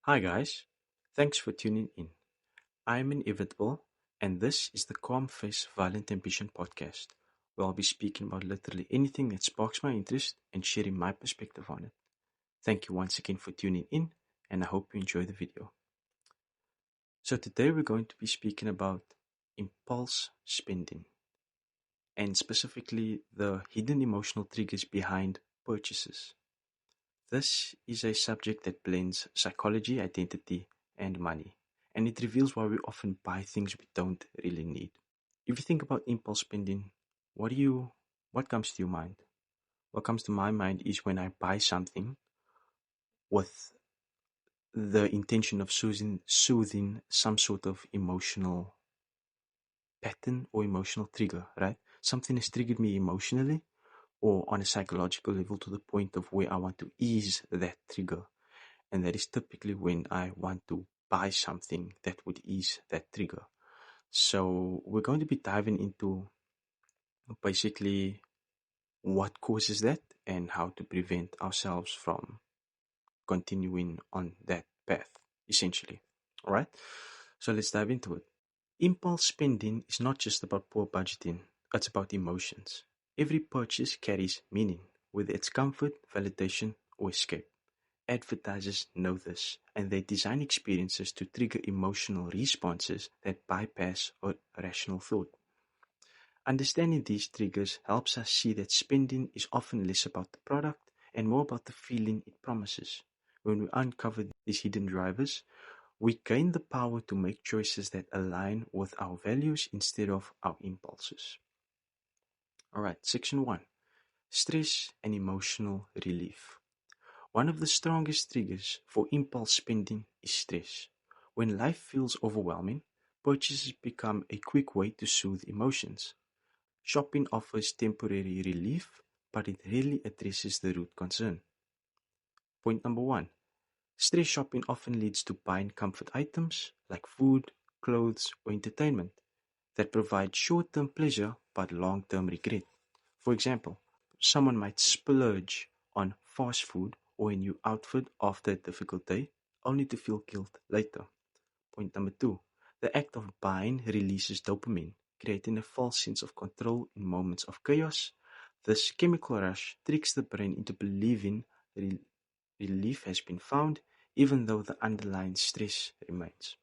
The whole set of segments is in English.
Hi guys, thanks for tuning in. I'm Inevitable, and this is the Calm Face Violent Ambition podcast, where I'll be speaking about literally anything that sparks my interest and sharing my perspective on it. Thank you once again for tuning in, and I hope you enjoy the video. So today we're going to be speaking about impulse spending, and specifically the hidden emotional triggers behind purchases. This is a subject that blends psychology, identity, and money, and it reveals why we often buy things we don't really need. If you think about impulse spending, what comes to your mind? What comes to my mind is when I buy something with the intention of soothing some sort of emotional pattern or emotional trigger, right? Something has triggered me emotionally or on a psychological level to the point of where I want to ease that trigger. And that is typically when I want to buy something that would ease that trigger. So we're going to be diving into basically what causes that and how to prevent ourselves from continuing on that path, essentially. All right. So let's dive into it. Impulse spending is not just about poor budgeting, it's about emotions. Every purchase carries meaning, whether it's comfort, validation, or escape. Advertisers know this, and they design experiences to trigger emotional responses that bypass rational thought. Understanding these triggers helps us see that spending is often less about the product and more about the feeling it promises. When we uncover these hidden drivers, we gain the power to make choices that align with our values instead of our impulses. Alright, section 1: Stress and emotional relief. One of the strongest triggers for impulse spending is stress. When life feels overwhelming, purchases become a quick way to soothe emotions. Shopping offers temporary relief, but it rarely addresses the root concern. Point number 1: Stress shopping often leads to buying comfort items like food, clothes, or entertainment that provide short-term pleasure but long-term regret. For example, someone might splurge on fast food or a new outfit after a difficult day, only to feel guilt later. Point number 2: The act of buying releases dopamine, creating a false sense of control in moments of chaos. This chemical rush tricks the brain into believing relief has been found, even though the underlying stress remains.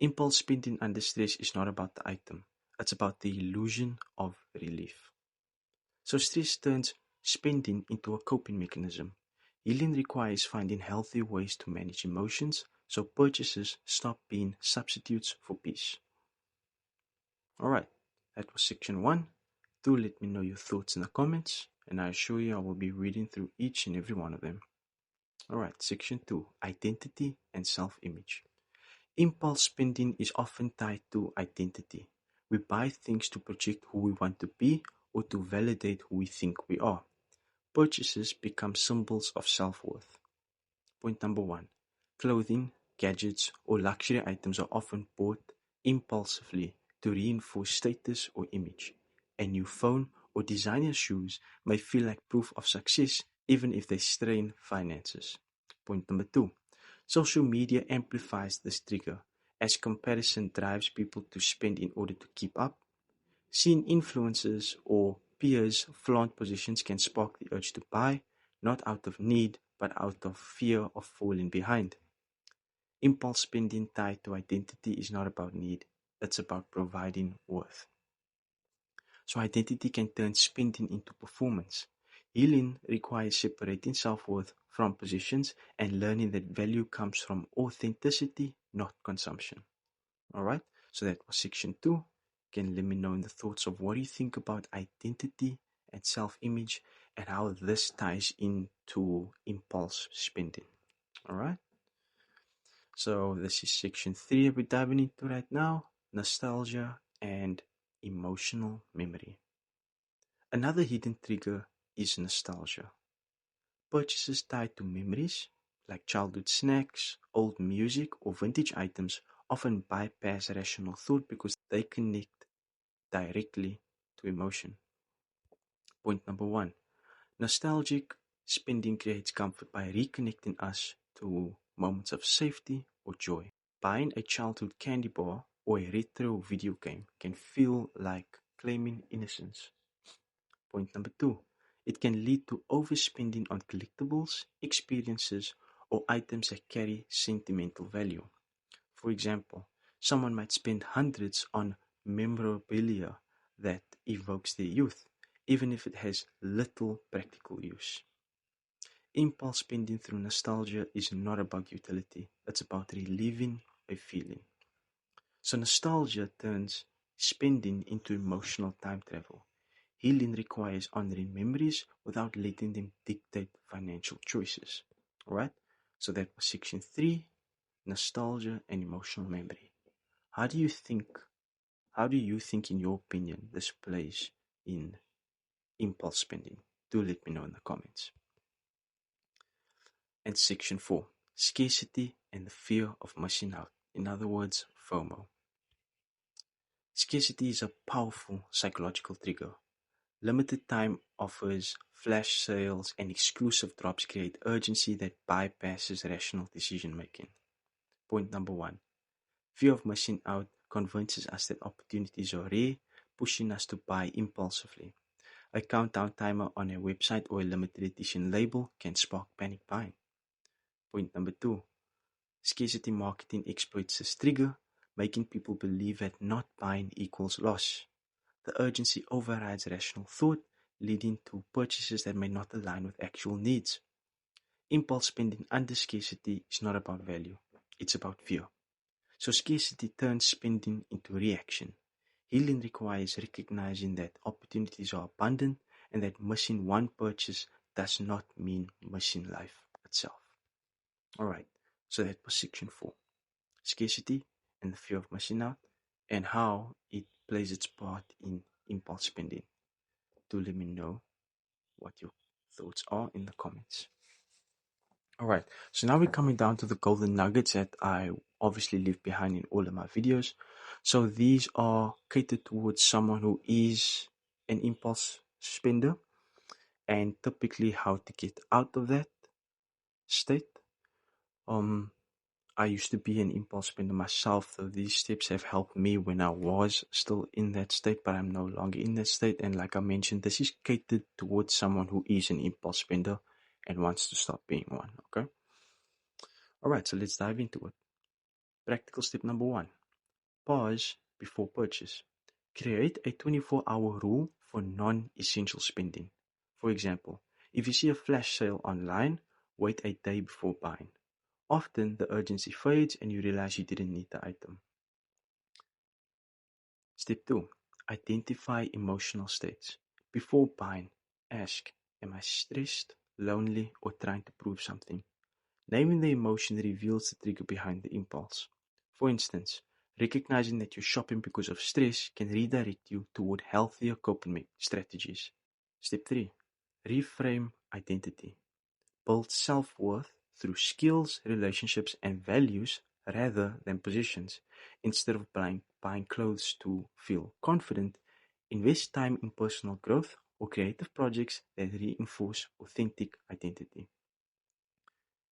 Impulse spending under stress is not about the item, it's about the illusion of relief. So stress turns spending into a coping mechanism. Healing requires finding healthy ways to manage emotions so purchases stop being substitutes for peace. Alright, that was section 1. Do let me know your thoughts in the comments, and I assure you I will be reading through each and every one of them. Alright, section 2: Identity and self-image. Impulse spending is often tied to identity. We buy things to project who we want to be or to validate who we think we are. Purchases become symbols of self-worth. Point number 1: Clothing, gadgets, or luxury items are often bought impulsively to reinforce status or image. A new phone or designer shoes may feel like proof of success even if they strain finances. Point number 2: Social media amplifies this trigger as comparison drives people to spend in order to keep up. Seeing influencers or peers flaunt positions can spark the urge to buy, not out of need, but out of fear of falling behind. Impulse spending tied to identity is not about need, it's about providing worth. So identity can turn spending into performance. Healing requires separating self-worth from positions and learning that value comes from authenticity, not consumption. Alright, so that was section 2. Again, let me know in the thoughts of what you think about identity and self-image and how this ties into impulse spending. Alright, so this is section 3 we're diving into right now: nostalgia and emotional memory. Another hidden trigger is nostalgia. Purchases tied to memories, like childhood snacks, old music, or vintage items, often bypass rational thought because they connect directly to emotion. Point number 1: Nostalgic spending creates comfort by reconnecting us to moments of safety or joy. Buying a childhood candy bar or a retro video game can feel like claiming innocence. Point number two, it can lead to overspending on collectibles, experiences, or items that carry sentimental value. For example, someone might spend hundreds on memorabilia that evokes their youth, even if it has little practical use. Impulse spending through nostalgia is not about utility, it's about reliving a feeling. So, nostalgia turns spending into emotional time travel. Healing requires honoring memories without letting them dictate financial choices. Alright? So, that was section 3, nostalgia and emotional memory. How do you think, in your opinion, this plays in impulse spending? Do let me know in the comments. And section 4, scarcity and the fear of missing out. In other words, FOMO. Scarcity is a powerful psychological trigger. Limited time offers, flash sales, and exclusive drops create urgency that bypasses rational decision making. Point number 1. Fear of missing out convinces us that opportunities are rare, pushing us to buy impulsively. A countdown timer on a website or a limited edition label can spark panic buying. Point number 2. Scarcity marketing exploits this trigger, making people believe that not buying equals loss. The urgency overrides rational thought, leading to purchases that may not align with actual needs. Impulse spending under scarcity is not about value, it's about fear. So scarcity turns spending into reaction. Healing requires recognizing that opportunities are abundant and that missing one purchase does not mean missing life itself. Alright, so that was section 4. Scarcity and the fear of missing out, and how it plays its part in impulse spending. Do let me know what your thoughts are in the comments. Alright, so now we're coming down to the golden nuggets that I obviously leave behind in all of my videos. So these are catered towards someone who is an impulse spender, and typically how to get out of that state. I used to be an impulse spender myself, so these steps have helped me when I was still in that state, but I'm no longer in that state. And like I mentioned, this is catered towards someone who is an impulse spender and wants to stop being one. Okay. Alright, so let's dive into it. Practical step number 1. Pause before purchase. Create a 24-hour rule for non-essential spending. For example, if you see a flash sale online, wait a day before buying. Often the urgency fades and you realize you didn't need the item. Step 2. Identify emotional states. Before buying, ask, am I stressed, lonely, or trying to prove something? Naming the emotion reveals the trigger behind the impulse. For instance, recognizing that you're shopping because of stress can redirect you toward healthier coping strategies. Step 3. Reframe identity. Build self-worth through skills, relationships, and values rather than possessions. Instead of buying clothes to feel confident, invest time in personal growth or creative projects that reinforce authentic identity.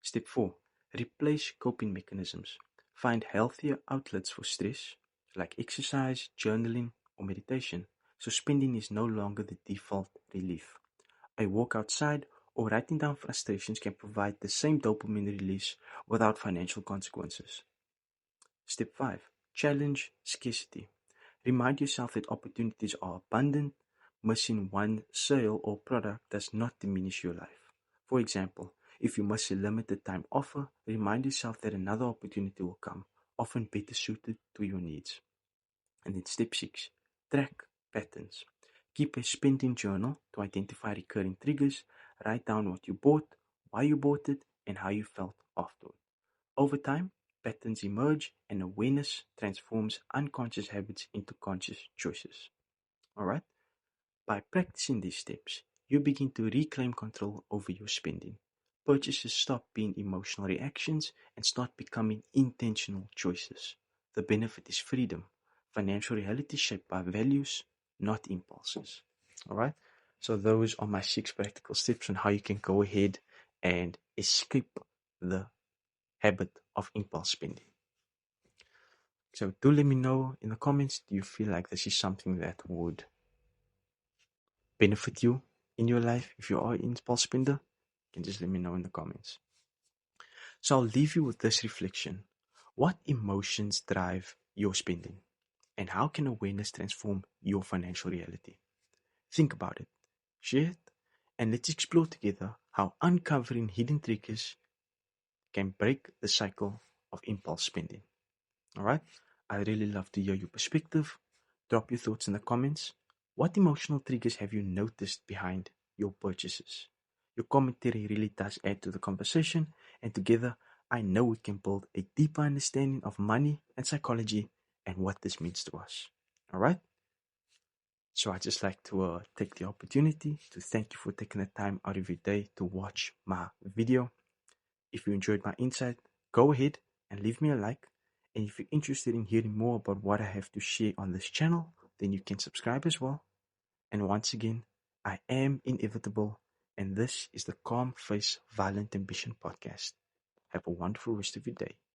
Step 4. Replace coping mechanisms. Find healthier outlets for stress, like exercise, journaling, or meditation, so spending is no longer the default relief. A walk outside or writing down frustrations can provide the same dopamine release without financial consequences. Step 5. Challenge scarcity. Remind yourself that opportunities are abundant. Missing one sale or product does not diminish your life. For example, if you miss a limited time offer, remind yourself that another opportunity will come, often better suited to your needs. And then step 6. Track patterns. Keep a spending journal to identify recurring triggers. Write down what you bought, why you bought it, and how you felt afterward. Over time, patterns emerge and awareness transforms unconscious habits into conscious choices. Alright? By practicing these steps, you begin to reclaim control over your spending. Purchases stop being emotional reactions and start becoming intentional choices. The benefit is freedom. Financial reality shaped by values, not impulses. Alright? So those are my 6 practical steps on how you can go ahead and escape the habit of impulse spending. So do let me know in the comments, do you feel like this is something that would benefit you in your life if you are an impulse spender? You can just let me know in the comments. So I'll leave you with this reflection. What emotions drive your spending? And how can awareness transform your financial reality? Think about it, share it, and let's explore together how uncovering hidden triggers can break the cycle of impulse spending. Alright? I'd really love to hear your perspective. Drop your thoughts in the comments. What emotional triggers have you noticed behind your purchases? Your commentary really does add to the conversation, and together I know we can build a deeper understanding of money and psychology and what this means to us. Alright? So I'd just like to take the opportunity to thank you for taking the time out of your day to watch my video. If you enjoyed my insight, go ahead and leave me a like. And if you're interested in hearing more about what I have to share on this channel, then you can subscribe as well. And once again, I am Inevitable, and this is the Calm Face Violent Ambition podcast. Have a wonderful rest of your day.